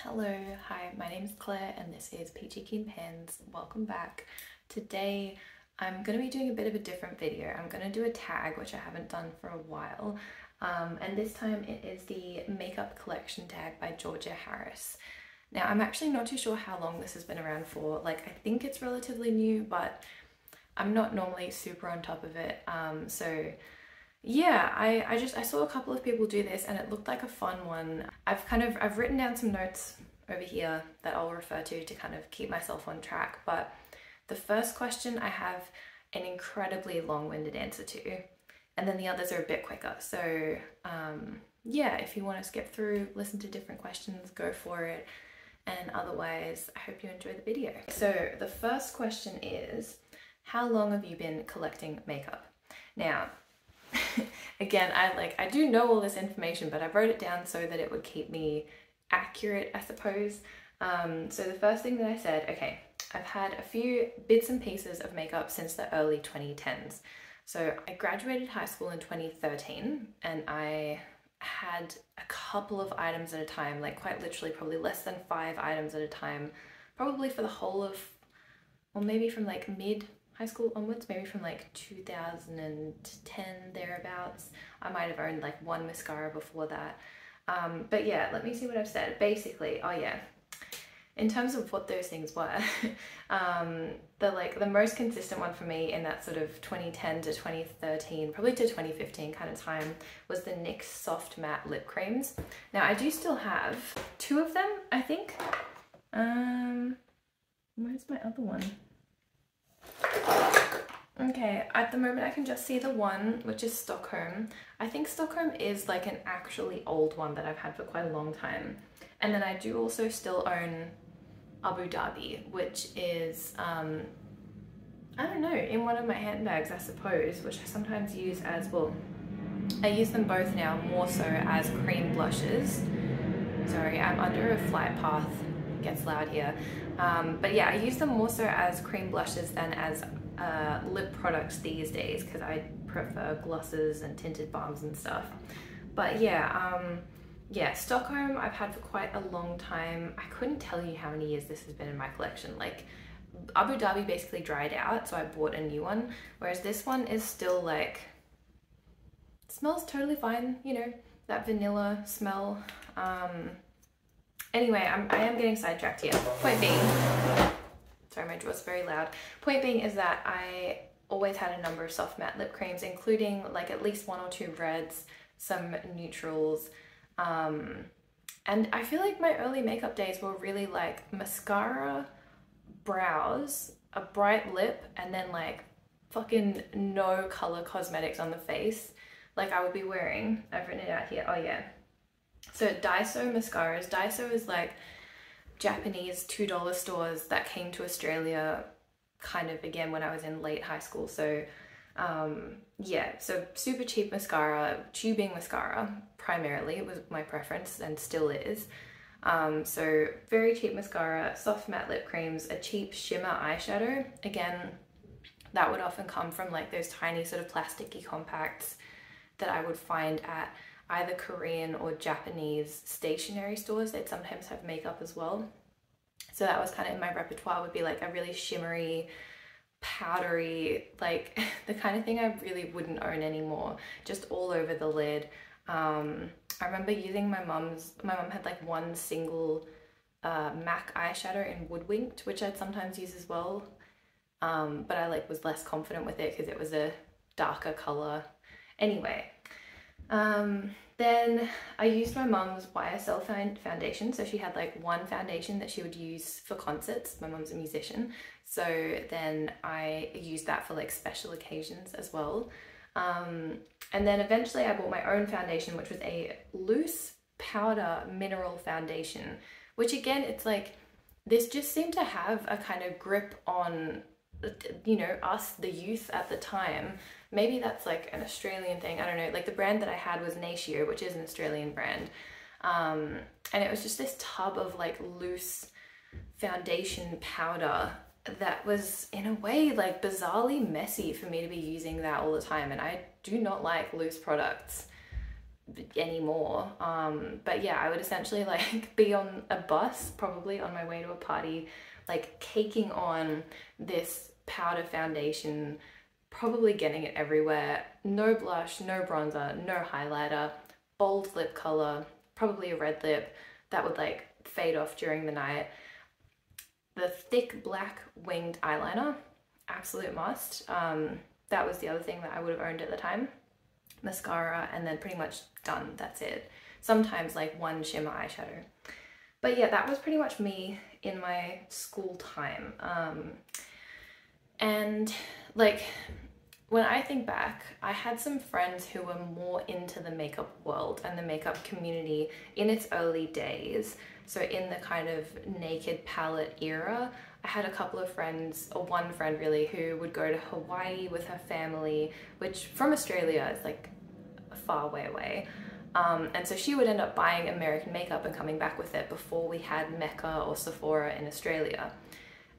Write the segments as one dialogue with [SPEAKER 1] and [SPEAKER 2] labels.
[SPEAKER 1] Hello, hi, my name is Claire and this is Peachy Keen Pens. Welcome back. Today I'm going to be doing a bit of a different video. I'm going to do a tag which I haven't done for a while, and this time it is the makeup collection tag by Georgia Harris. Now I'm actually not too sure how long this has been around for. Like, I think it's relatively new, but I'm not normally super on top of it, so yeah, I saw a couple of people do this and it looked like a fun one. I've written down some notes over here that I'll refer to kind of keep myself on track, but the first question I have an incredibly long-winded answer to, and then the others are a bit quicker. So yeah, if you want to skip through, listen to different questions, go for it. And otherwise, I hope you enjoy the video. So the first question is, how long have you been collecting makeup? Now, again, I do know all this information, but I wrote it down so that it would keep me accurate, I suppose. So the first thing that I said, okay, I've had a few bits and pieces of makeup since the early 2010s. So I graduated high school in 2013 and I had a couple of items at a time, like quite literally probably less than 5 items at a time, probably for the whole of, or maybe from like mid high school onwards, maybe from like 2010 thereabouts. I might have owned like one mascara before that. But yeah, let me see what I've said. Basically, oh yeah, in terms of what those things were, the most consistent one for me in that sort of 2010 to 2013, probably to 2015 kind of time, was the NYX Soft Matte Lip Creams. Now I do still have 2 of them, I think. Where's my other one? Okay, at the moment I can just see the one, which is Stockholm. I think Stockholm is like an actually old one that I've had for quite a long time. And then I do also still own Abu Dhabi, which is, I don't know, in one of my handbags, I suppose, which I sometimes use as, well, I use them both now more so as cream blushes. Sorry, I'm under a flight path. It gets loud here. But yeah, I use them more so as cream blushes than as lip products these days, because I prefer glosses and tinted balms and stuff. But yeah, yeah, Stockholm I've had for quite a long time. I couldn't tell you how many years this has been in my collection. Like, Abu Dhabi basically dried out, so I bought a new one, whereas this one is still like, smells totally fine, you know, that vanilla smell. Anyway, I am getting sidetracked here. Point being, sorry, my jaw's very loud. Point being is that I always had a number of soft matte lip creams, including like at least 1 or 2 reds, some neutrals. And I feel like my early makeup days were really like mascara, brows, a bright lip, and then like fucking no color cosmetics on the face. Like I would be wearing, I've written it out here, oh yeah. So Daiso mascaras. Daiso is like Japanese $2 stores that came to Australia kind of again when I was in late high school. So yeah, so super cheap mascara, tubing mascara primarily was my preference and still is. So very cheap mascara, soft matte lip creams, a cheap shimmer eyeshadow. Again, that would often come from like those tiny sort of plasticky compacts that I would find at either Korean or Japanese stationery stores. They'd sometimes have makeup as well. So that was kind of in my repertoire, would be like a really shimmery, powdery, like the kind of thing I really wouldn't own anymore, just all over the lid. I remember using my mum had like one single MAC eyeshadow in Woodwinked, which I'd sometimes use as well. But I like was less confident with it because it was a darker color. Anyway, then I used my mum's YSL foundation. So she had like one foundation that she would use for concerts. My mum's a musician. So then I used that for like special occasions as well. And then eventually I bought my own foundation, which was a loose powder mineral foundation, which again, it's like, this just seemed to have a kind of grip on, you know, us, the youth at the time. Maybe that's like an Australian thing, I don't know. Like the brand that I had was Natio, which is an Australian brand. And it was just this tub of like loose foundation powder that was in a way like bizarrely messy for me to be using that all the time. And I do not like loose products. anymore. But yeah, I would essentially like be on a bus, probably on my way to a party, like caking on this powder foundation, probably getting it everywhere. No blush, no bronzer, no highlighter, bold lip color, probably a red lip that would like fade off during the night. The thick black winged eyeliner, absolute must. That was the other thing that I would have owned at the time. Mascara, and then pretty much done, that's it. Sometimes like one shimmer eyeshadow. But yeah, that was pretty much me in my school time. And like, when I think back, I had some friends who were more into the makeup world and the makeup community in its early days. So in the kind of naked palette era, I had a couple of friends, or one friend really, who would go to Hawaii with her family, which from Australia is like a far way away. And so she would end up buying American makeup and coming back with it before we had Mecca or Sephora in Australia.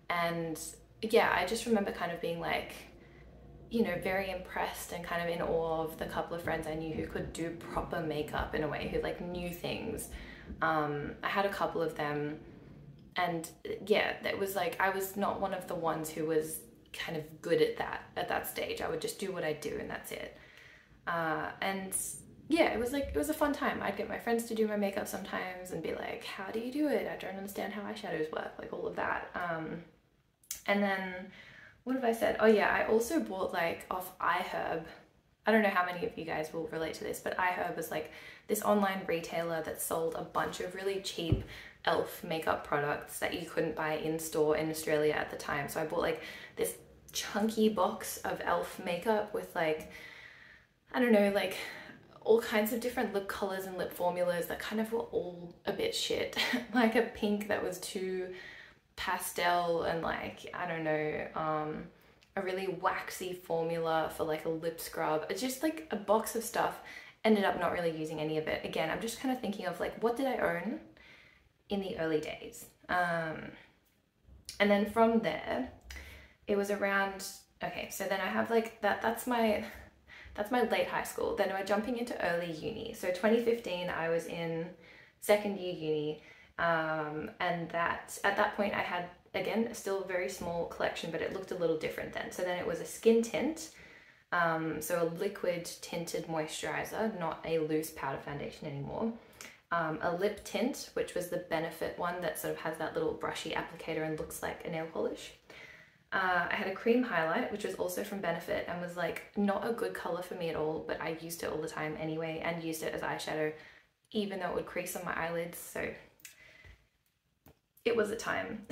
[SPEAKER 1] And yeah, I just remember kind of being like, you know, very impressed and kind of in awe of the couple of friends I knew who could do proper makeup in a way, who like knew things. I had a couple of them, and yeah, that was like, I was not one of the ones who was kind of good at that stage. I would just do what I do and that's it. And yeah, it was like, it was a fun time. I'd get my friends to do my makeup sometimes and be like, how do you do it? I don't understand how eyeshadows work, like all of that. And then what have I said? Oh yeah, I also bought like off iHerb. I don't know how many of you guys will relate to this, but iHerb was like this online retailer that sold a bunch of really cheap e.l.f. makeup products that you couldn't buy in store in Australia at the time. So I bought like this chunky box of e.l.f. makeup with like, I don't know, like all kinds of different lip colors and lip formulas that kind of were all a bit shit. Like a pink that was too pastel, and like, I don't know, a really waxy formula for like a lip scrub. It's just like a box of stuff. Ended up not really using any of it. Again, I'm just kind of thinking of like, what did I own in the early days? And then from there, it was around, okay, so then I have like that's my late high school. Then we're jumping into early uni. So 2015, I was in second year uni. And that at that point I had, again, still a very small collection, but it looked a little different then. So then it was a skin tint, so a liquid tinted moisturizer, not a loose powder foundation anymore. A lip tint, which was the Benefit one that sort of has that little brushy applicator and looks like a nail polish. I had a cream highlight, which was also from Benefit and was like not a good color for me at all, but I used it all the time anyway and used it as eyeshadow, even though it would crease on my eyelids. So it was a time.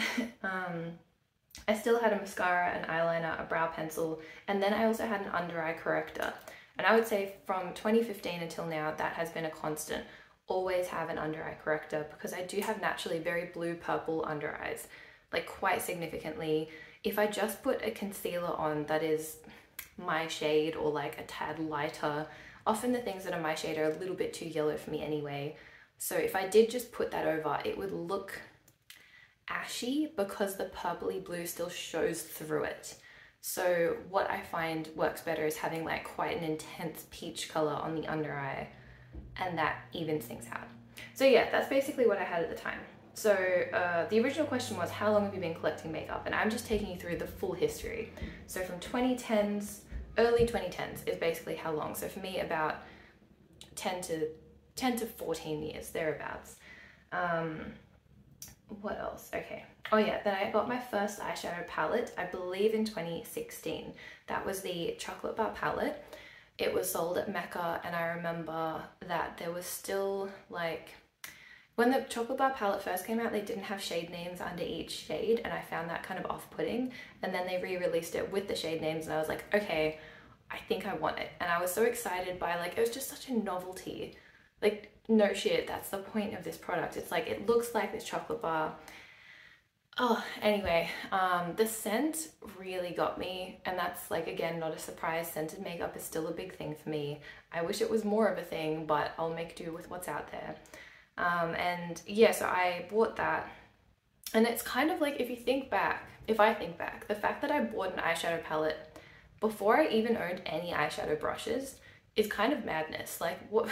[SPEAKER 1] I still had a mascara, an eyeliner, a brow pencil, and then I also had an under eye corrector. And I would say from 2015 until now, that has been a constant. Always have an under eye corrector, because I do have naturally very blue purple under eyes, like quite significantly. If I just put a concealer on that is my shade or like a tad lighter, often the things that are my shade are a little bit too yellow for me anyway. So if I did just put that over, it would look ashy because the purpley blue still shows through it. So what I find works better is having like quite an intense peach color on the under eye, and that evens things out. So yeah, that's basically what I had at the time. So the original question was, how long have you been collecting makeup? And I'm just taking you through the full history. So from 2010s, early 2010s is basically how long. So for me, about 10 to 14 years, thereabouts. What else? Okay. Oh yeah, then I got my first eyeshadow palette, I believe in 2016. That was the Chocolate Bar palette. It was sold at Mecca, and I remember that there was still like, when the Chocolate Bar palette first came out, they didn't have shade names under each shade, and I found that kind of off-putting. And then they re-released it with the shade names, and I was like, okay, I think I want it. And I was so excited by like, it was just such a novelty. Like, no shit, that's the point of this product. It's like, it looks like this chocolate bar. Oh, anyway, the scent really got me, and that's like, again, not a surprise. Scented makeup is still a big thing for me. I wish it was more of a thing, but I'll make do with what's out there. And yeah, so I bought that, and it's kind of like, if I think back, the fact that I bought an eyeshadow palette before I even owned any eyeshadow brushes is kind of madness. Like what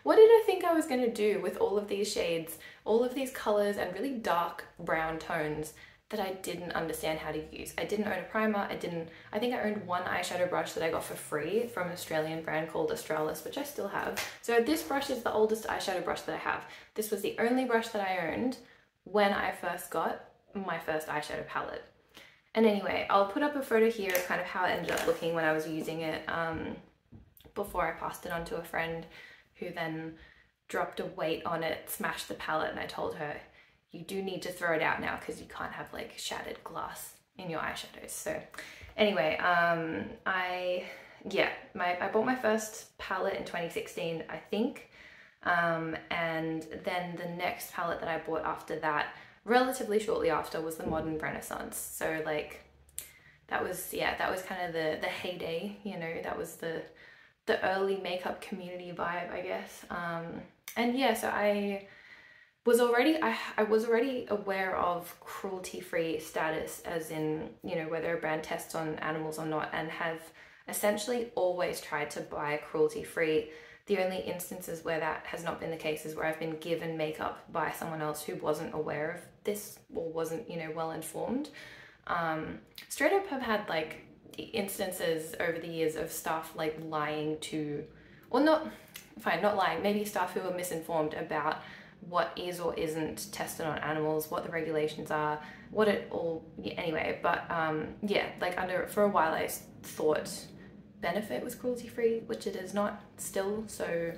[SPEAKER 1] did I think I was gonna do with all of these shades, all of these colors and really dark brown tones that I didn't understand how to use? I didn't own a primer. I think I owned one eyeshadow brush that I got for free from an Australian brand called Australis, which I still have. So this brush is the oldest eyeshadow brush that I have. This was the only brush that I owned when I first got my first eyeshadow palette. And anyway, I'll put up a photo here of kind of how it ended up looking when I was using it before I passed it on to a friend who then dropped a weight on it, smashed the palette, and I told her, you do need to throw it out now because you can't have like shattered glass in your eyeshadows. So anyway, I bought my first palette in 2016, I think. And then the next palette that I bought after that, relatively shortly after, was the Modern Renaissance. So like that was kind of the heyday, you know, that was the early makeup community vibe, I guess. And yeah, so I was already aware of cruelty-free status, as in, you know, whether a brand tests on animals or not, and have essentially always tried to buy cruelty-free. The only instances where that has not been the case is where I've been given makeup by someone else who wasn't aware of this or wasn't, you know, well informed. Straight up have had like instances over the years of staff like lying to, or not lying, maybe staff who are misinformed about what is or isn't tested on animals, what the regulations are, what it all, anyway. But yeah, like for a while I thought Benefit was cruelty free, which it is not still, so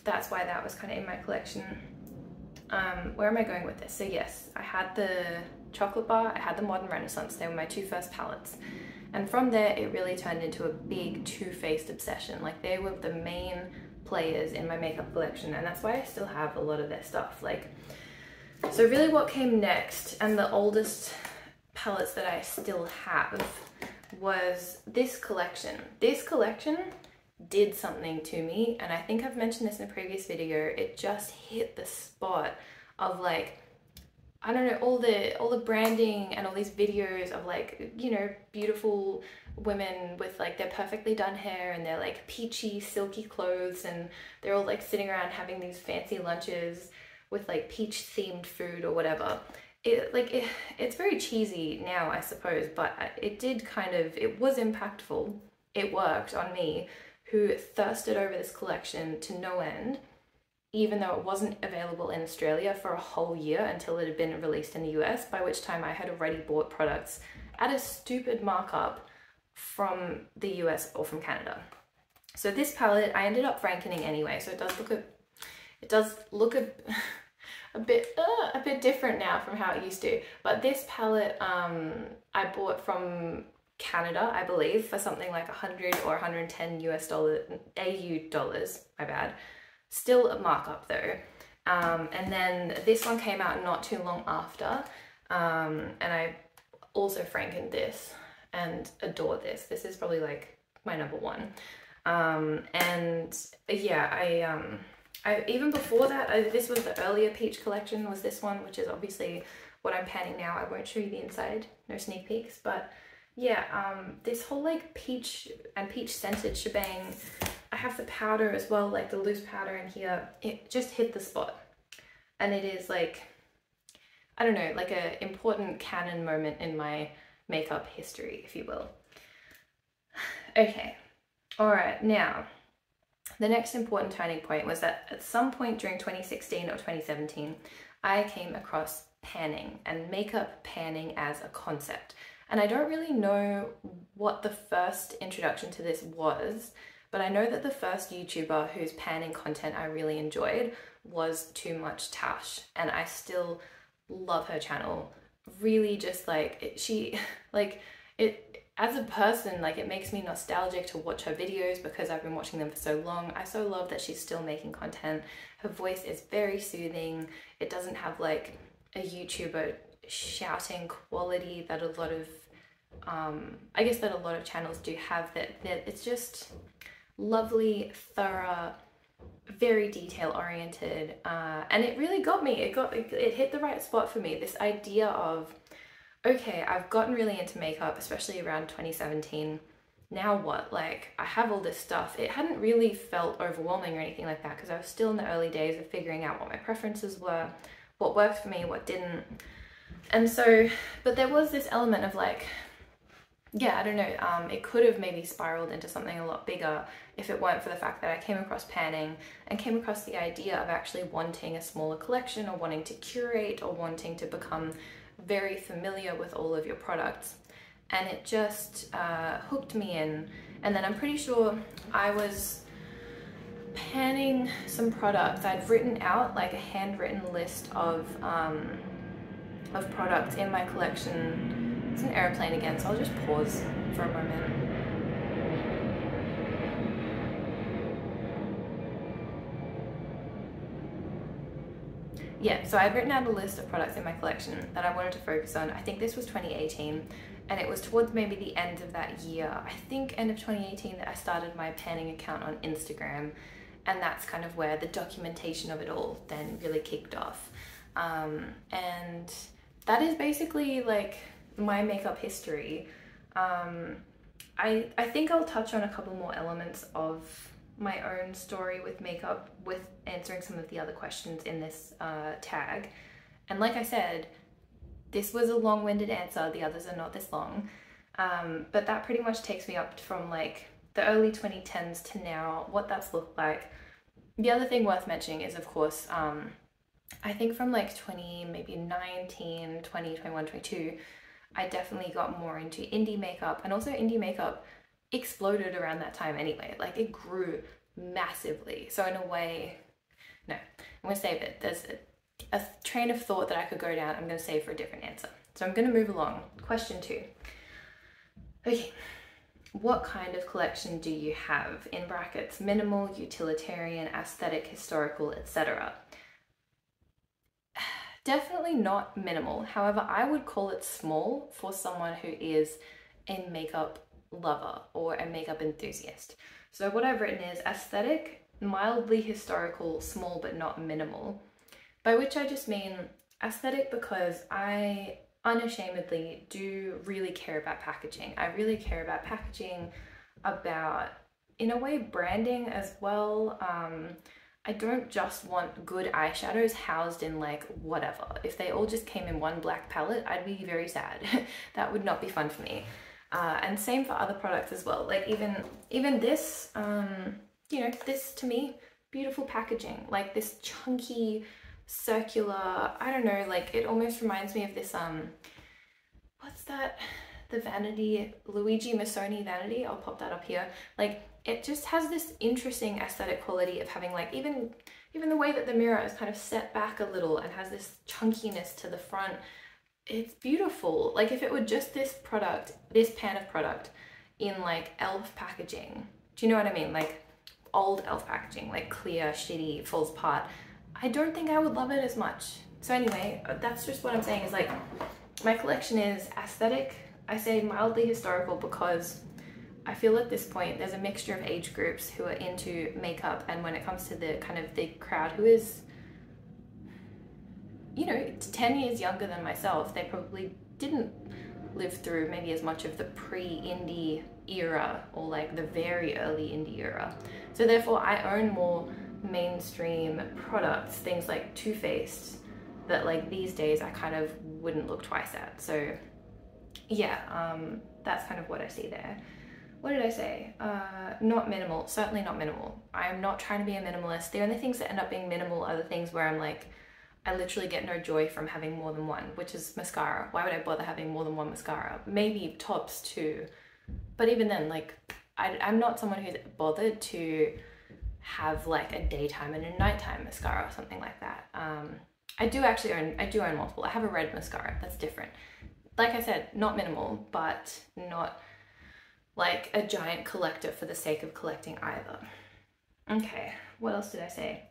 [SPEAKER 1] that's why that was kind of in my collection. Where am I going with this? So yes, I had the chocolate bar, I had the Modern Renaissance. They were my two first palettes, and from there it really turned into a big two-faced obsession. Like they were the main players in my makeup collection, and that's why I still have a lot of their stuff. Like, so really what came next, and the oldest palettes that I still have, was this collection. This collection did something to me, and I think I've mentioned this in a previous video. It just hit the spot of like, I don't know, all the branding and all these videos of like, you know, beautiful women with like their perfectly done hair and their like peachy silky clothes, and they're all like sitting around having these fancy lunches with like peach themed food or whatever. It's very cheesy now, I suppose, but it was impactful. It worked on me, who thirsted over this collection to no end, even though it wasn't available in Australia for a whole year until it had been released in the US, by which time I had already bought products at a stupid markup from the US or from Canada. So this palette, I ended up frankening anyway, so it does look a bit different now from how it used to. But this palette I bought from Canada, I believe, for something like 100 or 110 US dollars, AU dollars, my bad. Still a markup though. And then this one came out not too long after, and I also frankened this and adore this. This is probably like my number one. And yeah, I even before that, this was the earlier peach collection, was this one, which is obviously what I'm panning now. I won't show you the inside, no sneak peeks, but yeah, this whole like peach and peach scented shebang. I have the powder as well, like the loose powder in here. It just hit the spot, and it is like, I don't know, like a important canon moment in my makeup history, if you will. Okay, all right, now the next important turning point was that at some point during 2016 or 2017, I came across panning and makeup panning as a concept. And I don't really know what the first introduction to this was, but I know that the first YouTuber whose panning content I really enjoyed was Too Much Tash, and I still love her channel. Really, just like as a person, like it makes me nostalgic to watch her videos because I've been watching them for so long. I so love that she's still making content. Her voice is very soothing. It doesn't have like a YouTuber shouting quality that a lot of I guess that a lot of channels do have. That it's just lovely, thorough, very detail oriented, and it really got me. It hit the right spot for me. This idea of, okay, I've gotten really into makeup, especially around 2017, now what? Like, I have all this stuff. It hadn't really felt overwhelming or anything like that because I was still in the early days of figuring out what my preferences were, what worked for me, what didn't. And so, but there was this element of like, yeah, I don't know, it could have maybe spiraled into something a lot bigger if it weren't for the fact that I came across panning and came across the idea of actually wanting a smaller collection or wanting to curate or wanting to become very familiar with all of your products. And it just hooked me in. And then I'm pretty sure I was panning some products. I'd written out like a handwritten list of products in my collection. It's an airplane again, so I'll just pause for a moment. Yeah, so I'd written out a list of products in my collection that I wanted to focus on. I think this was 2018, and it was towards maybe the end of that year, I think end of 2018, that I started my panning account on Instagram, and that's kind of where the documentation of it all then really kicked off. And that is basically like my makeup history. I think I'll touch on a couple more elements of my own story with makeup, with answering some of the other questions in this tag. And like I said, this was a long-winded answer, the others are not this long, but that pretty much takes me up from like the early 2010s to now, what that's looked like. The other thing worth mentioning is, of course, I think from like 2019, 20, 21, 22, I definitely got more into indie makeup, and also indie makeup exploded around that time anyway. Like, it grew massively. So in a way, no, I'm gonna save it. There's a train of thought that I could go down. I'm gonna save for a different answer. So I'm gonna move along. Question 2. Okay, what kind of collection do you have? In brackets, minimal, utilitarian, aesthetic, historical, etc. Definitely not minimal. However, I would call it small for someone who is a makeup lover or a makeup enthusiast. So what I've written is aesthetic, mildly historical, small but not minimal. By which I just mean aesthetic because I unashamedly do really care about packaging. I really care about packaging, about, in a way, branding as well. I don't just want good eyeshadows housed in like whatever. If they all just came in one black palette, I'd be very sad. That would not be fun for me. And same for other products as well. Like even this, you know, this to me, beautiful packaging, like this chunky, circular, I don't know, like it almost reminds me of this, what's that? The vanity, Luigi Missoni vanity. I'll pop that up here. Like, it just has this interesting aesthetic quality of having like, even the way that the mirror is kind of set back a little and has this chunkiness to the front. It's beautiful. Like, if it were just this product, this pan of product in like e.l.f. packaging, do you know what I mean? Like old e.l.f. packaging, like clear, shitty, falls apart, I don't think I would love it as much. So anyway, that's just what I'm saying is like, my collection is aesthetic. I say mildly historical because I feel at this point there's a mixture of age groups who are into makeup, and when it comes to the kind of the crowd who is, you know, 10 years younger than myself, they probably didn't live through maybe as much of the pre-indie era or like the very early indie era. So therefore I own more mainstream products, things like Too Faced, that like these days I kind of wouldn't look twice at. So yeah, that's kind of what I see there. What did I say? Not minimal, certainly not minimal. I'm not trying to be a minimalist. The only things that end up being minimal are the things where I'm like, I literally get no joy from having more than one, which is mascara. Why would I bother having more than one mascara? Maybe tops 2. But even then, like, I'm not someone who's bothered to have like a daytime and a nighttime mascara or something like that. I do own multiple. I have a red mascara, that's different. Like I said, not minimal, but not like a giant collector for the sake of collecting either. Okay, what else did I say?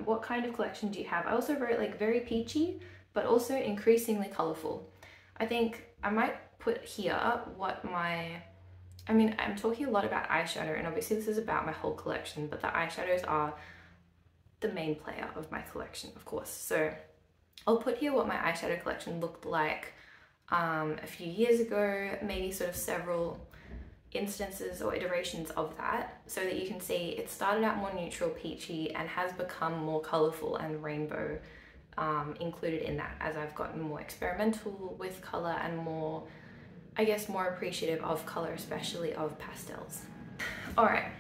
[SPEAKER 1] What kind of collection do you have? I also wrote like very peachy, but also increasingly colorful. I think I might put here what I'm talking a lot about eyeshadow, and obviously this is about my whole collection, but the eyeshadows are the main player of my collection, of course. So I'll put here what my eyeshadow collection looked like a few years ago, maybe sort of several instances or iterations of that so that you can see it started out more neutral peachy and has become more colorful and rainbow included in that as I've gotten more experimental with color and more, I guess, more appreciative of color, especially of pastels. All right,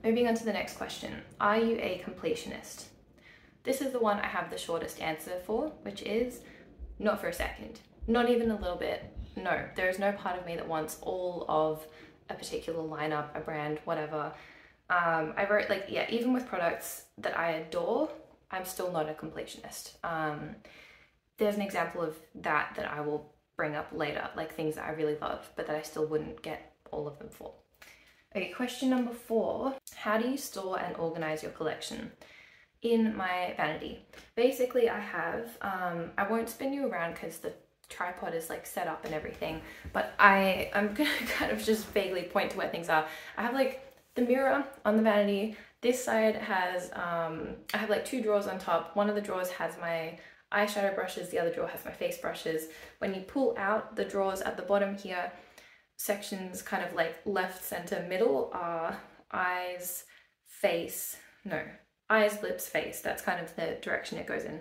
[SPEAKER 1] moving on to the next question. Are you a completionist? This is the one I have the shortest answer for, which is not for a second, not even a little bit. No, there is no part of me that wants all of a particular lineup, a brand, whatever. I wrote like, yeah, even with products that I adore, I'm still not a completionist. There's an example of that I will bring up later, like things that I really love, but that I still wouldn't get all of them for. Okay, question number 4. How do you store and organize your collection? In my vanity. Basically, I have, I won't spin you around because the tripod is like set up and everything, but I'm gonna kind of just vaguely point to where things are. I have like the mirror on the vanity. This side has, I have like 2 drawers on top. One of the drawers has my eyeshadow brushes, the other drawer has my face brushes. When you pull out the drawers at the bottom here, sections kind of like left, center, middle are eyes, face, no, eyes, lips, face. That's kind of the direction it goes in.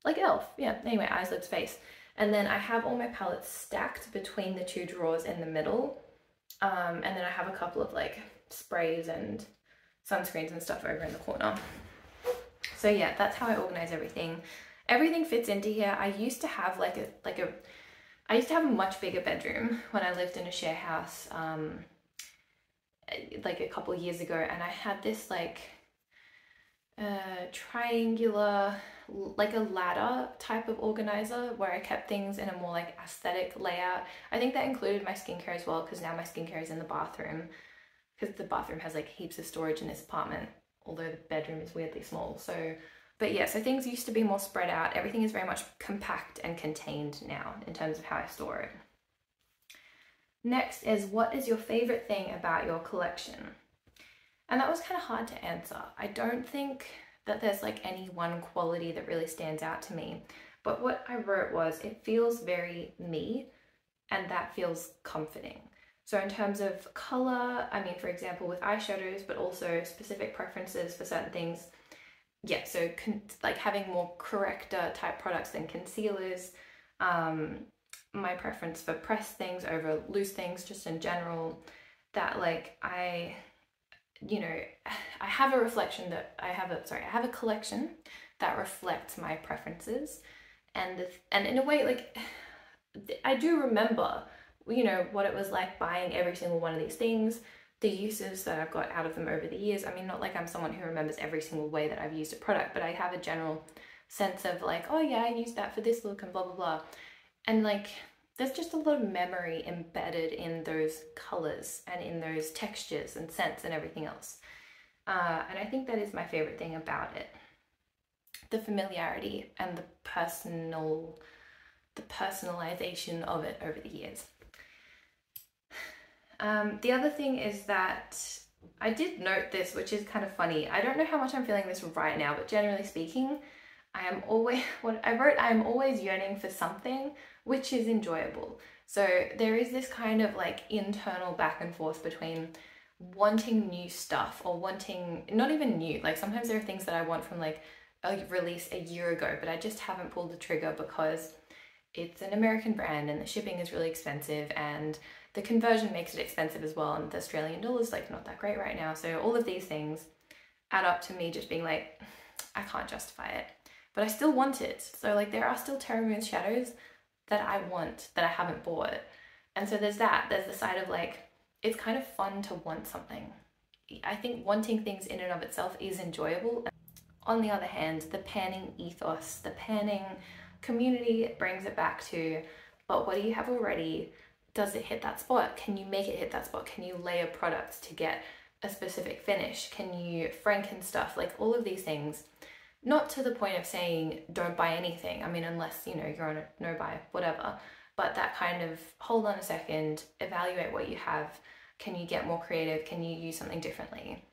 [SPEAKER 1] Like Elf, yeah. Anyway, eyes, lips, face. And then I have all my palettes stacked between the 2 drawers in the middle. And then I have a couple of like sprays and sunscreens and stuff over in the corner. So yeah, that's how I organize everything. Everything fits into here. I used to have I used to have a much bigger bedroom when I lived in a share house, like a couple of years ago, and I had this like triangular, like a ladder type of organizer where I kept things in a more like aesthetic layout. I think that included my skincare as well, because now my skincare is in the bathroom, because the bathroom has like heaps of storage in this apartment, although the bedroom is weirdly small. So, but yeah, so things used to be more spread out. Everything is very much compact and contained now in terms of how I store it. Next is, what is your favorite thing about your collection? And that was kind of hard to answer. I don't think that there's like any one quality that really stands out to me, but what I wrote was, it feels very me, and that feels comforting. So in terms of color, I mean, for example, with eyeshadows, but also specific preferences for certain things. Yeah, so like having more corrector type products than concealers, my preference for pressed things over loose things just in general, that like you know, I have a reflection that I have a collection that reflects my preferences, and in a way, like, I do remember, you know, what it was like buying every single one of these things, the uses that I've got out of them over the years. I mean, not like I'm someone who remembers every single way that I've used a product, but I have a general sense of like, oh yeah, I used that for this look and blah blah blah, and like, there's just a lot of memory embedded in those colors and in those textures and scents and everything else. And I think that is my favorite thing about it. The familiarity and the personalization of it over the years. The other thing is that I did note this, which is kind of funny. I don't know how much I'm feeling this right now, but generally speaking, I am always yearning for something which is enjoyable. So there is this kind of like internal back and forth between wanting new stuff or wanting, not even new, like sometimes there are things that I want from like a release a year ago, but I just haven't pulled the trigger because it's an American brand and the shipping is really expensive and the conversion makes it expensive as well, and the Australian dollar is like not that great right now. So all of these things add up to me just being like, I can't justify it, but I still want it. So like there are still Terra Moon shadows that I want that I haven't bought. And so there's the side of like, it's kind of fun to want something. I think wanting things in and of itself is enjoyable. On the other hand, the panning ethos, the panning community brings it back to, but what do you have already? Does it hit that spot? Can you make it hit that spot? Can you layer products to get a specific finish? Can you franken stuff? Like all of these things. Not to the point of saying don't buy anything. I mean, unless, you know, you're on a no buy, whatever. But that kind of hold on a second, evaluate what you have. Can you get more creative? Can you use something differently?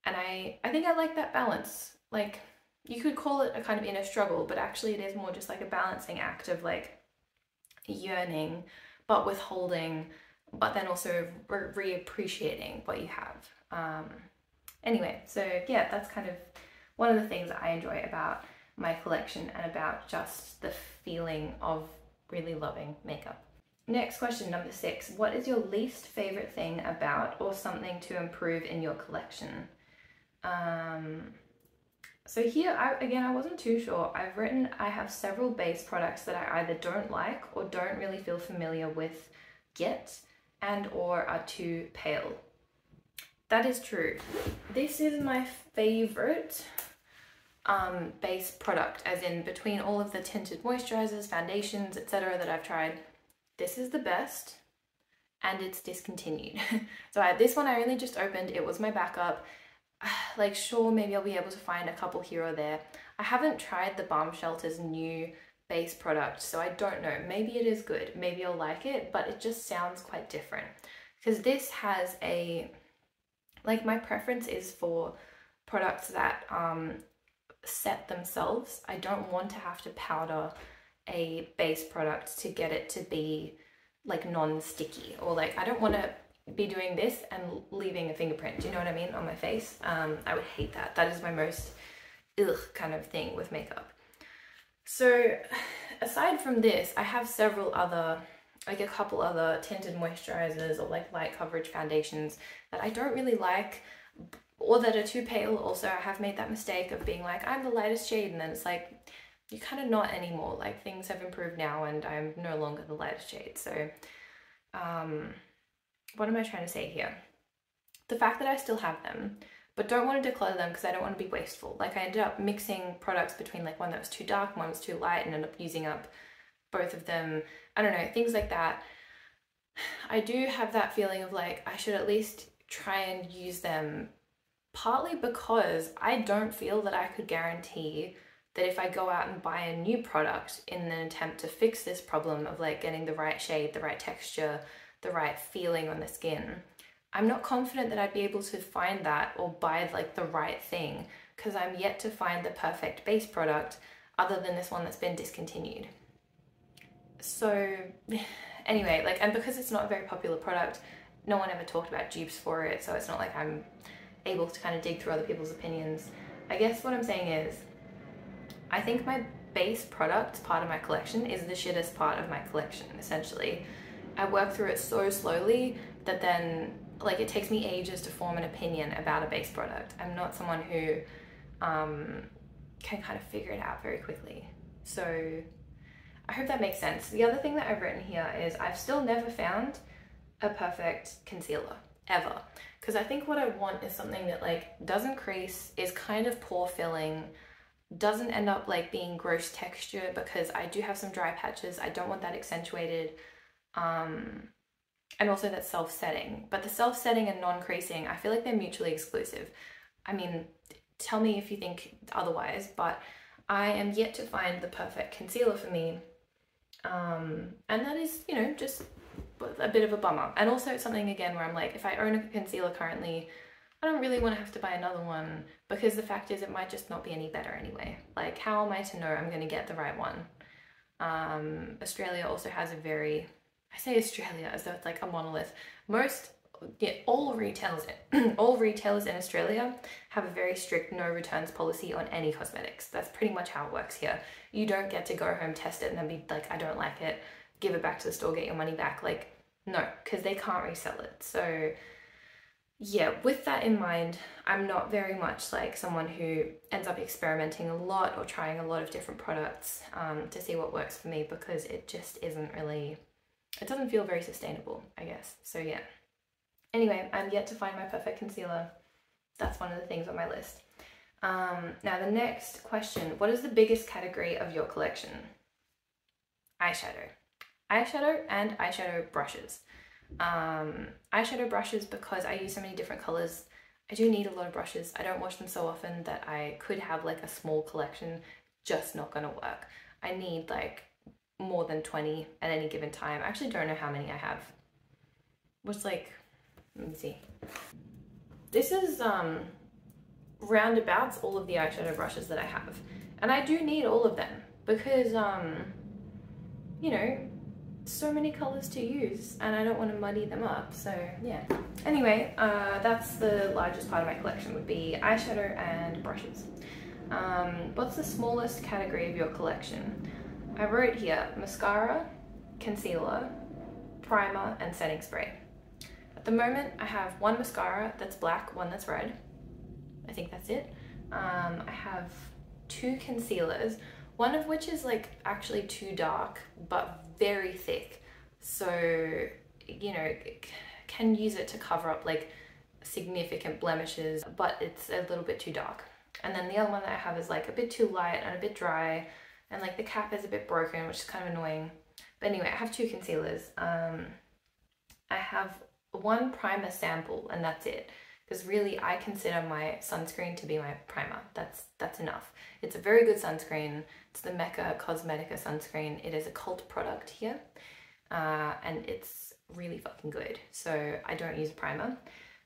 [SPEAKER 1] And I think I like that balance. Like, you could call it a kind of inner struggle, but actually it is more just like a balancing act of like yearning, but withholding but then also reappreciating what you have. Anyway, so yeah, that's kind of one of the things that I enjoy about my collection and about just the feeling of really loving makeup. Next question, number 6. What is your least favorite thing about or something to improve in your collection? So here, I wasn't too sure. I've written I have several base products that I either don't like or don't really feel familiar with yet, and or are too pale. That is true. This is my favorite base product, as in between all of the tinted moisturizers, foundations, etc. that I've tried. This is the best, and it's discontinued. So this one I only just opened. It was my backup. Like, sure, maybe I'll be able to find a couple here or there. I haven't tried the Balm Shelter's new base product, so I don't know. Maybe it is good. Maybe I'll like it, but it just sounds quite different. Because this has a, like, my preference is for products that set themselves. I don't want to have to powder a base product to get it to be like non-sticky, or like I don't want to be doing this and leaving a fingerprint, do you know what I mean, on my face. I would hate that. That is my most ugh kind of thing with makeup. So aside from this, I have several other, like a couple other tinted moisturizers or like light coverage foundations that I don't really like, or that are too pale. Also, I have made that mistake of being like, I'm the lightest shade, and then it's like, you're kind of not anymore. Like, things have improved now and I'm no longer the lightest shade. So what am I trying to say here? The fact that I still have them, but don't want to declutter them because I don't want to be wasteful. Like, I ended up mixing products between like one that was too dark, one was too light, and ended up using up both of them. I don't know, things like that. I do have that feeling of like, I should at least try and use them, partly because I don't feel that I could guarantee that if I go out and buy a new product in an attempt to fix this problem of like getting the right shade, the right texture, the right feeling on the skin, I'm not confident that I'd be able to find that or buy like the right thing, because I'm yet to find the perfect base product other than this one that's been discontinued. So anyway, like, and because it's not a very popular product, no one ever talked about dupes for it, so it's not like I'm able to kind of dig through other people's opinions. I guess what I'm saying is, I think my base product part of my collection is the shittest part of my collection, essentially. I work through it so slowly that then, like, it takes me ages to form an opinion about a base product. I'm not someone who can kind of figure it out very quickly. So I hope that makes sense. The other thing that I've written here is I've still never found a perfect concealer, ever. Because I think what I want is something that like doesn't crease, is kind of pore filling, doesn't end up like being gross texture, because I do have some dry patches. I don't want that accentuated. And also that's self-setting. But the self-setting and non-creasing, I feel like they're mutually exclusive. I mean, tell me if you think otherwise, but I am yet to find the perfect concealer for me. And that is, you know, just a bit of a bummer. And also it's something, again, where I'm like, if I own a concealer currently, I don't really want to have to buy another one, because the fact is it might just not be any better anyway. Like, how am I to know I'm going to get the right one? Australia also has a very, I say Australia as though it's like a monolith. All retailers in Australia have a very strict no returns policy on any cosmetics. That's pretty much how it works here. You don't get to go home, test it, and then be like, I don't like it, give it back to the store, get your money back. Like, no, because they can't resell it. So yeah, with that in mind, I'm not very much like someone who ends up experimenting a lot or trying a lot of different products to see what works for me, because it just isn't really, it doesn't feel very sustainable, I guess. So yeah. Anyway, I'm yet to find my perfect concealer. That's one of the things on my list. Now the next question, what is the biggest category of your collection? Eyeshadow. Eyeshadow and eyeshadow brushes. Eyeshadow brushes, because I use so many different colors. I do need a lot of brushes. I don't wash them so often that I could have like a small collection, just not gonna work. I need like more than 20 at any given time. I actually don't know how many I have. What's like, let me see. This is roundabouts all of the eyeshadow brushes that I have. And I do need all of them because, you know, so many colors to use and I don't want to muddy them up, so yeah. Anyway, that's the largest part of my collection, would be eyeshadow and brushes. What's the smallest category of your collection? I wrote here mascara, concealer, primer, and setting spray. At the moment, I have one mascara that's black, one that's red. I think that's it. I have two concealers, one of which is like actually too dark, but very thick. So, you know, can use it to cover up like significant blemishes, but it's a little bit too dark. And then the other one that I have is like a bit too light and a bit dry, and like the cap is a bit broken, which is kind of annoying. But anyway, I have two concealers. I have one primer sample and that's it. Because really I consider my sunscreen to be my primer. That's enough. It's a very good sunscreen. It's the Mecca Cosmetica sunscreen. It is a cult product here. And it's really fucking good. So I don't use a primer.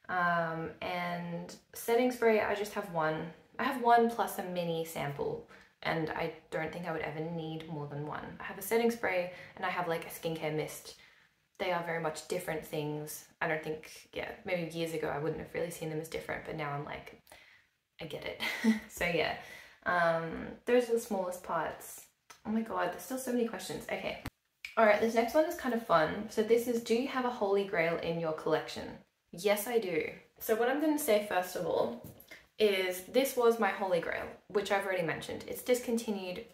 [SPEAKER 1] And setting spray, I just have one. I have one plus a mini sample, and I don't think I would ever need more than one. I have a setting spray and I have like a skincare mist. They are very much different things. I don't think, yeah, maybe years ago I wouldn't have really seen them as different, but now I'm like, I get it. So yeah, those are the smallest parts. Oh my god, there's still so many questions. Okay. All right, this next one is kind of fun. So this is, do you have a holy grail in your collection? Yes, I do. So what I'm going to say first of all is this was my holy grail, which I've already mentioned. It's discontinued.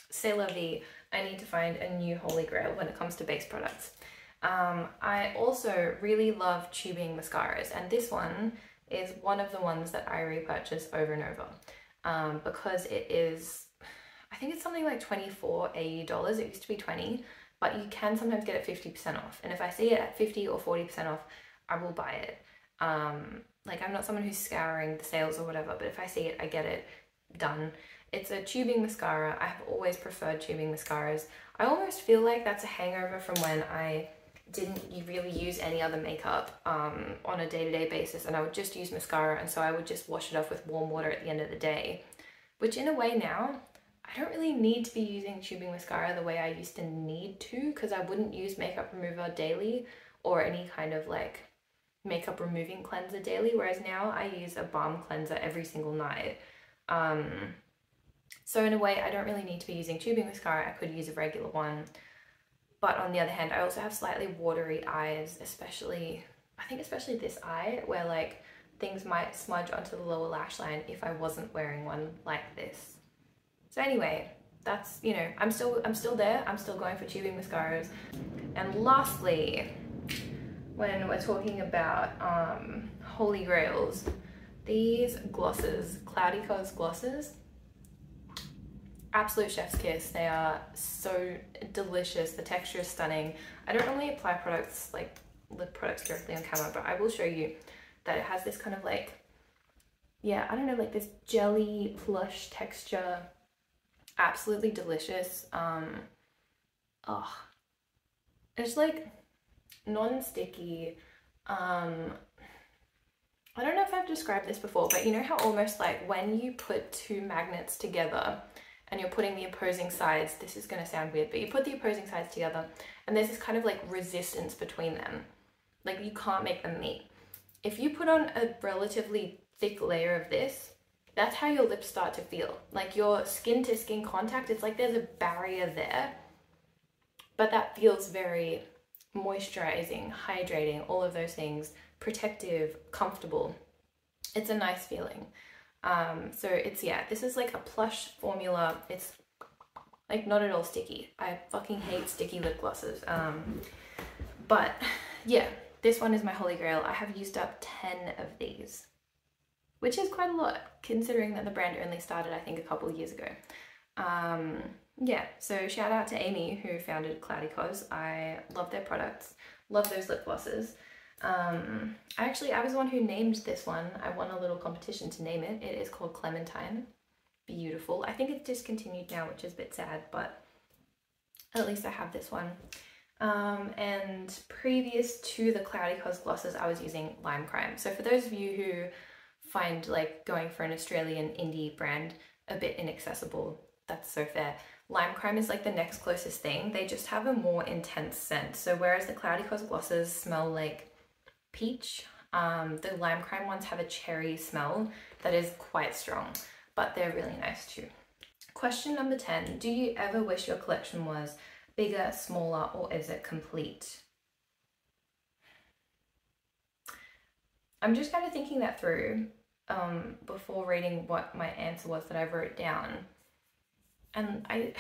[SPEAKER 1] C'est la vie. I need to find a new holy grail when it comes to base products. I also really love tubing mascaras, and this one is one of the ones that I repurchase over and over because it is, I think it's something like 24 AU dollars. It used to be 20, but you can sometimes get it 50% off, and if I see it at 50 or 40% off, I will buy it. Like, I'm not someone who's scouring the sales or whatever, but if I see it, I get it done. It's a tubing mascara. I have always preferred tubing mascaras. I almost feel like that's a hangover from when I didn't really use any other makeup on a day-to-day basis, and I would just use mascara, and so I would just wash it off with warm water at the end of the day, which in a way now, I don't really need to be using tubing mascara the way I used to need to, because I wouldn't use makeup remover daily or any kind of like makeup removing cleanser daily, whereas now I use a balm cleanser every single night. So in a way, I don't really need to be using tubing mascara. I could use a regular one. But on the other hand, I also have slightly watery eyes, especially, I think especially this eye, where like things might smudge onto the lower lash line if I wasn't wearing one like this. So anyway, that's, you know, I'm still there. I'm still going for tubing mascaras. And lastly, when we're talking about holy grails, these glosses, Cloudy Cos glosses, absolute chef's kiss. They are so delicious. The texture is stunning. I don't normally apply products like lip products directly on camera, but I will show you that it has this kind of like, yeah, I don't know, like this jelly plush texture. Absolutely delicious. Oh, it's like non-sticky. I don't know if I've described this before, but you know how almost like when you put two magnets together and you're putting the opposing sides, this is going to sound weird, but you put the opposing sides together and there's this kind of like resistance between them. Like you can't make them meet. If you put on a relatively thick layer of this, that's how your lips start to feel. Like your skin to skin contact, it's like there's a barrier there, but that feels very moisturizing, hydrating, all of those things, protective, comfortable. It's a nice feeling. So it's, yeah, this is like a plush formula. It's like not at all sticky. I fucking hate sticky lip glosses. But yeah, this one is my holy grail. I have used up 10 of these, which is quite a lot considering that the brand only started, I think, a couple of years ago. Yeah, so shout out to Amy who founded Cloudy Cos. I love their products, love those lip glosses. I was the one who named this one. I won a little competition to name it. It is called Clementine. Beautiful. I think it's discontinued now, which is a bit sad, but at least I have this one. And previous to the Cloudy Cos glosses, I was using Lime Crime. So for those of you who find like going for an Australian indie brand a bit inaccessible, that's so fair. Lime Crime is like the next closest thing. They just have a more intense scent. So whereas the Cloudy Cos glosses smell like peach, the Lime Crime ones have a cherry smell that is quite strong, but they're really nice too. Question number 10, do you ever wish your collection was bigger, smaller, or is it complete? I'm just kind of thinking that through before reading what my answer was that I wrote down. And I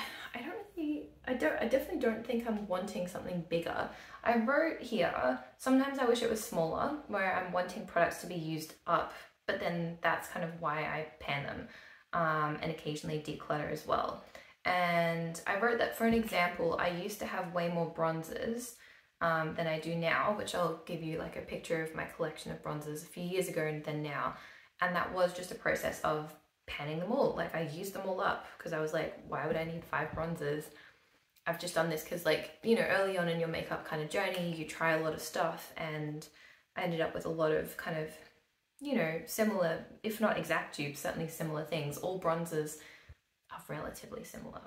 [SPEAKER 1] definitely don't think I'm wanting something bigger. I wrote here, sometimes I wish it was smaller, where I'm wanting products to be used up, but then that's kind of why I pan them, and occasionally declutter as well. And I wrote that, for an example, I used to have way more bronzes than I do now, which I'll give you like a picture of my collection of bronzes a few years ago than now. And that was just a process of panning them all. Like, I used them all up because I was like, why would I need 5 bronzes? I've just done this because, like, you know, early on in your makeup kind of journey, you try a lot of stuff, and I ended up with a lot of kind of, you know, similar, if not exact dupes, certainly similar things. All bronzes are relatively similar.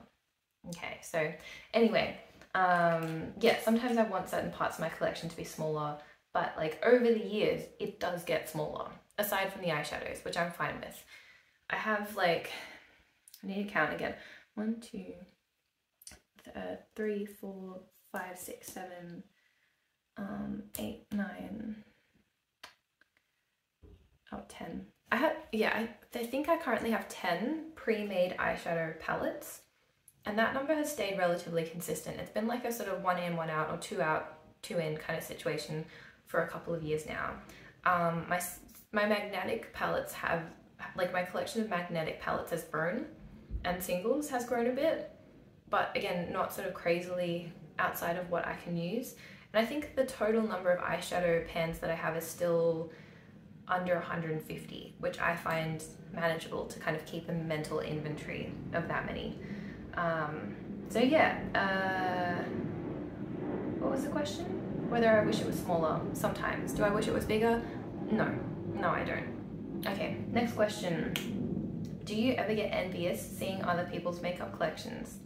[SPEAKER 1] Okay, so anyway, yeah, sometimes I want certain parts of my collection to be smaller, but like over the years, it does get smaller, aside from the eyeshadows, which I'm fine with. I have like, I need to count again. 1, 2, 3, 4, 5, 6, 7, 8, 9, 10. I think I currently have 10 pre-made eyeshadow palettes, and that number has stayed relatively consistent. It's been like a sort of 1 in, 1 out, or 2 out, 2 in kind of situation for a couple of years now. My magnetic palettes have, like, my collection of magnetic palettes has grown, and singles has grown a bit, but again, not sort of crazily outside of what I can use. And I think the total number of eyeshadow pans that I have is still under 150, which I find manageable to kind of keep a mental inventory of that many. So yeah, what was the question? Whether I wish it was smaller. Sometimes. Do I wish it was bigger? No, I don't. Okay, next question. Do you ever get envious seeing other people's makeup collections?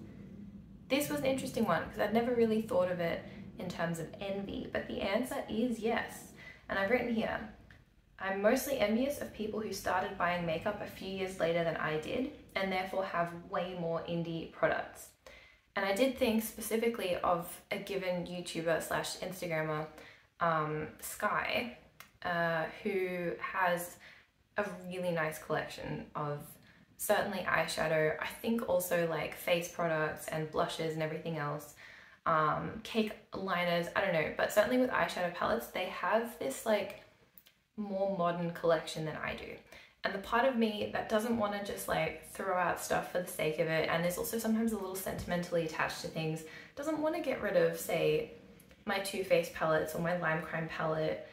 [SPEAKER 1] This was an interesting one because I'd never really thought of it in terms of envy, but the answer is yes. And I've written here, I'm mostly envious of people who started buying makeup a few years later than I did, and therefore have way more indie products. And I did think specifically of a given YouTuber slash Instagrammer, Sky, who has a really nice collection of certainly eyeshadow, I think also like face products and blushes and everything else, cake liners, I don't know, but certainly with eyeshadow palettes, they have this like more modern collection than I do. And the part of me that doesn't want to just like throw out stuff for the sake of it, and is also sometimes a little sentimentally attached to things, doesn't want to get rid of, say, my Too Faced palettes or my Lime Crime palette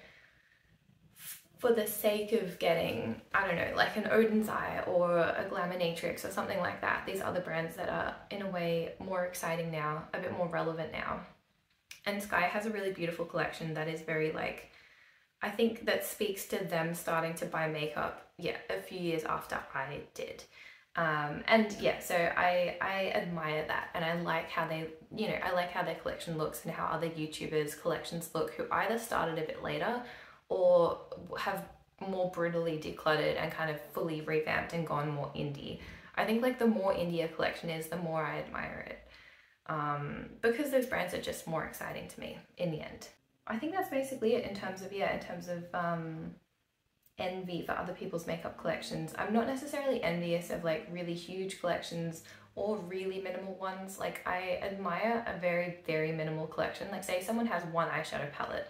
[SPEAKER 1] for the sake of getting, I don't know, like an Odin's Eye or a Glaminatrix or something like that. These other brands that are in a way more exciting now, a bit more relevant now. And Sky has a really beautiful collection that is very like, I think that speaks to them starting to buy makeup, yeah, a few years after I did. And yeah, so I admire that, and I like how they, you know, I like how their collection looks and how other YouTubers' collections look who either started a bit later or have more brutally decluttered and kind of fully revamped and gone more indie. I think like the more indie a collection is, the more I admire it. Because those brands are just more exciting to me in the end. I think that's basically it in terms of, yeah, in terms of envy for other people's makeup collections. I'm not necessarily envious of like really huge collections or really minimal ones. Like, I admire a very, very minimal collection. Like, say someone has one eyeshadow palette.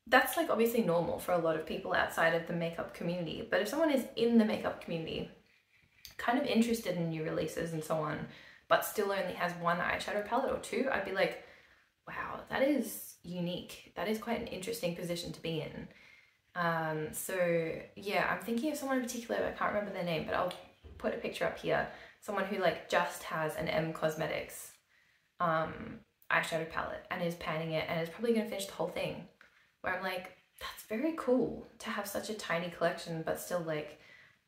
[SPEAKER 1] That's like obviously normal for a lot of people outside of the makeup community. But if someone is in the makeup community, kind of interested in new releases and so on, but still only has one eyeshadow palette or two, I'd be like, wow, that is unique. That is quite an interesting position to be in. So yeah, I'm thinking of someone in particular, I can't remember their name, but I'll put a picture up here. Someone who like just has an M Cosmetics eyeshadow palette and is panning it and is probably going to finish the whole thing. Where I'm like, that's very cool to have such a tiny collection but still like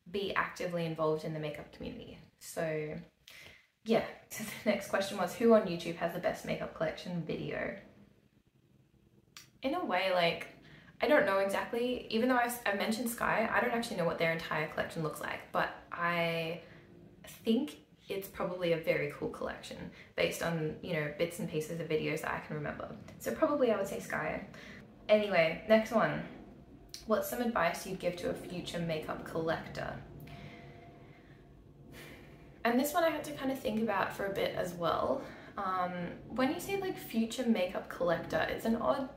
[SPEAKER 1] be actively involved in the makeup community. So yeah, so the next question was, who on YouTube has the best makeup collection video? In a way, like, I don't know exactly, even though I've mentioned Sky, I don't actually know what their entire collection looks like, but I think it's probably a very cool collection based on, you know, bits and pieces of videos that I can remember. So probably I would say Sky. Anyway, next one. What's some advice you'd give to a future makeup collector? And this one I had to kind of think about for a bit as well. When you say like future makeup collector, it's an odd,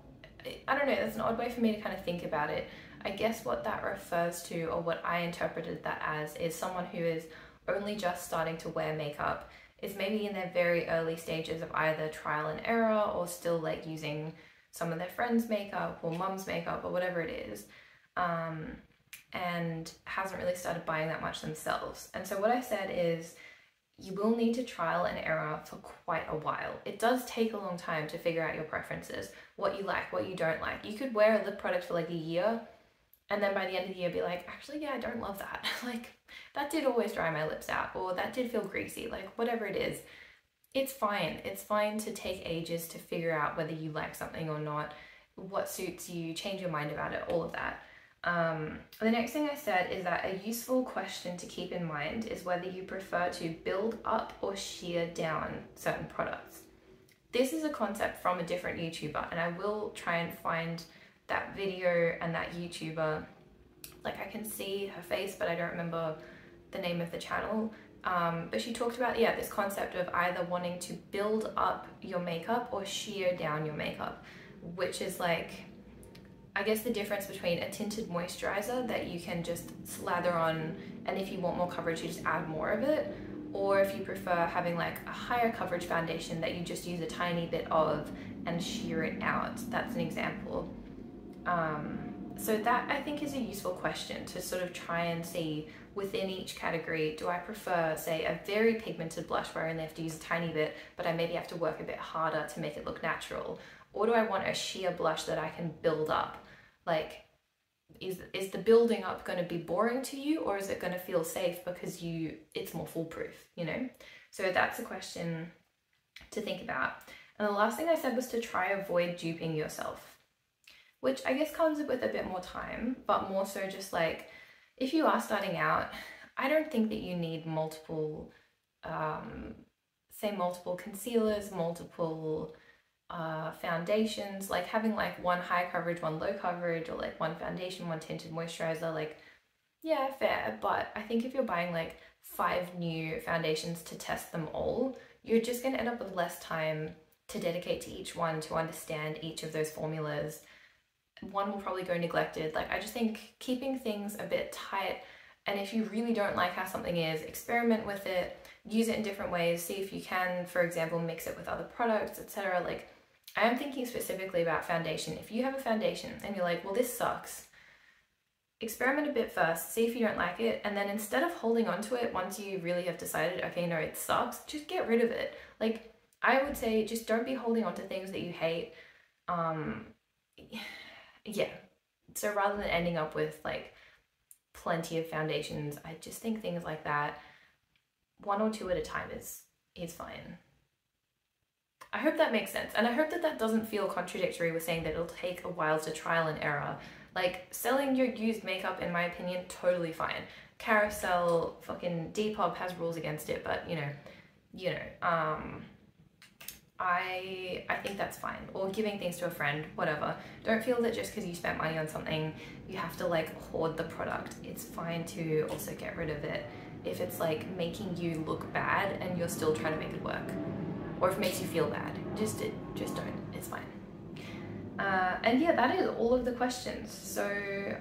[SPEAKER 1] I don't know, that's an odd way for me to kind of think about it. I guess what that refers to, or what I interpreted that as, is someone who is only just starting to wear makeup, is maybe in their very early stages of either trial and error or still like using some of their friends' makeup or mum's makeup or whatever it is, and hasn't really started buying that much themselves. And so what I said is, you will need to trial and error for quite a while. It does take a long time to figure out your preferences, what you like, what you don't like. You could wear a lip product for like a year, and then by the end of the year be like, actually, yeah, I don't love that. Like, that did always dry my lips out, or that did feel greasy, like whatever it is. It's fine. It's fine to take ages to figure out whether you like something or not, what suits you, change your mind about it, all of that. The next thing I said is that a useful question to keep in mind is whether you prefer to build up or sheer down certain products. This is a concept from a different YouTuber, and I will try and find that video and that YouTuber. Like, I can see her face, but I don't remember the name of the channel. But she talked about, yeah, this concept of either wanting to build up your makeup or sheer down your makeup, which is like, I guess the difference between a tinted moisturizer that you can just slather on, and if you want more coverage you just add more of it, or if you prefer having like a higher coverage foundation that you just use a tiny bit of and sheer it out. That's an example. So that I think is a useful question to sort of try and see within each category. Do I prefer, say, a very pigmented blush where I only have to use a tiny bit, but I maybe have to work a bit harder to make it look natural? Or do I want a sheer blush that I can build up? Like, is the building up going to be boring to you, or is it going to feel safe because it's more foolproof, you know? So that's a question to think about. And the last thing I said was to try avoid duping yourself, which I guess comes with a bit more time, but more so just like, if you are starting out, I don't think that you need multiple, say multiple concealers, multiple foundations, like having like one high coverage, one low coverage, or like one foundation, one tinted moisturizer, like, yeah, fair. But I think if you're buying like 5 new foundations to test them all, you're just going to end up with less time to dedicate to each one, to understand each of those formulas. One will probably go neglected. Like, I just think keeping things a bit tight, and if you really don't like how something is, experiment with it, use it in different ways, see if you can, for example, mix it with other products, etc. Like, I am thinking specifically about foundation. If you have a foundation and you're like, well, this sucks, experiment a bit first, see if you don't like it, and then instead of holding on to it once you really have decided, okay, no, it sucks, just get rid of it. Like, I would say just don't be holding on to things that you hate. Yeah, so rather than ending up with like plenty of foundations, I just think things like that, 1 or 2 at a time is fine. I hope that makes sense, and I hope that that doesn't feel contradictory with saying that it'll take a while to trial and error. Like, selling your used makeup, in my opinion, totally fine. Carousel, fucking Depop has rules against it, but I think that's fine. Or giving things to a friend, whatever. Don't feel that just because you spent money on something, you have to like hoard the product. It's fine to also get rid of it if it's like making you look bad and you're still trying to make it work. Or if it makes you feel bad, just don't, it's fine. And yeah, that is all of the questions. So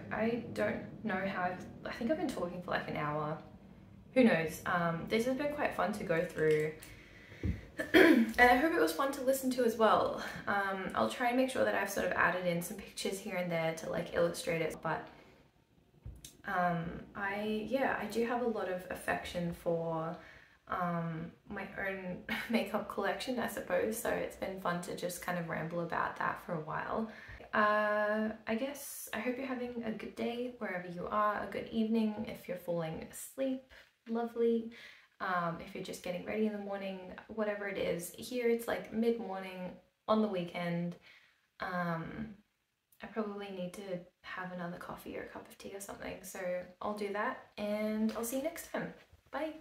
[SPEAKER 1] I don't know how I think I've been talking for like an hour. Who knows? This has been quite fun to go through. And I hope it was fun to listen to as well. I'll try and make sure that I've sort of added in some pictures here and there to like illustrate it, but I do have a lot of affection for my own makeup collection, I suppose, so it's been fun to just kind of ramble about that for a while. I guess I hope you're having a good day wherever you are, a good evening if you're falling asleep, lovely. if you're just getting ready in the morning, whatever it is. Here it's like mid-morning on the weekend. I probably need to have another coffee or a cup of tea or something, so I'll do that and I'll see you next time. Bye!